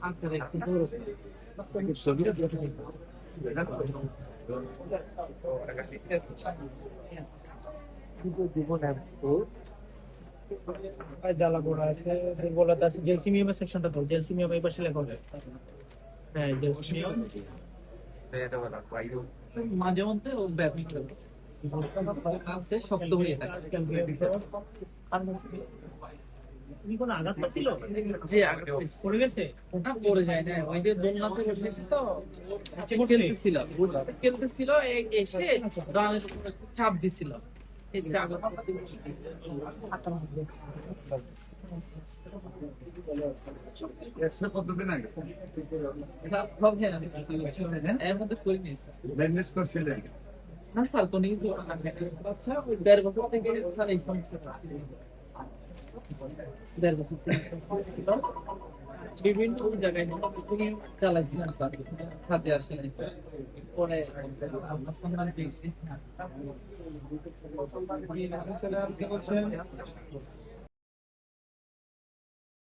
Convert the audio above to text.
আকারে একটু বড়। জ্বালাপোড়া আছে, দুর্বলতা আছে। জেলসিমিয়ামের সেকশনটা তো জেলসিমিয়াম এই পাশে লেখা হবে। হ্যাঁ জেলসিমিয়াম মাঝে মধ্যে ও ব্যাডমিন্টন আছে, শক্ত হয়ে থাকে। তুমি কোনো আঘাত পাচ্ছিল? যে আঘাত পড়ে গেছে না, পড়ে যায় না, ওই যে দোলনাতে বসেছি তো খেলতেছিল, খেলতেছিল এসে রানের উপর চাপ দিছিল, এই চাপ এক্সরে কতদিন আগে হবে এর মধ্যে করে নিয়েছে। ব্যান্ডেজ করছিলেন? না স্যার, কোনো কিছু আচ্ছা, ওই 1.5 বছর থেকে স্যার এই সমস্যাটা, 1.5 বছর থেকে ছিল। বিভিন্ন জায়গায় তিনি চালাইছিলেন স্যার, কাজে আসেন স্যার, পরে সন্ধান পেয়েছি।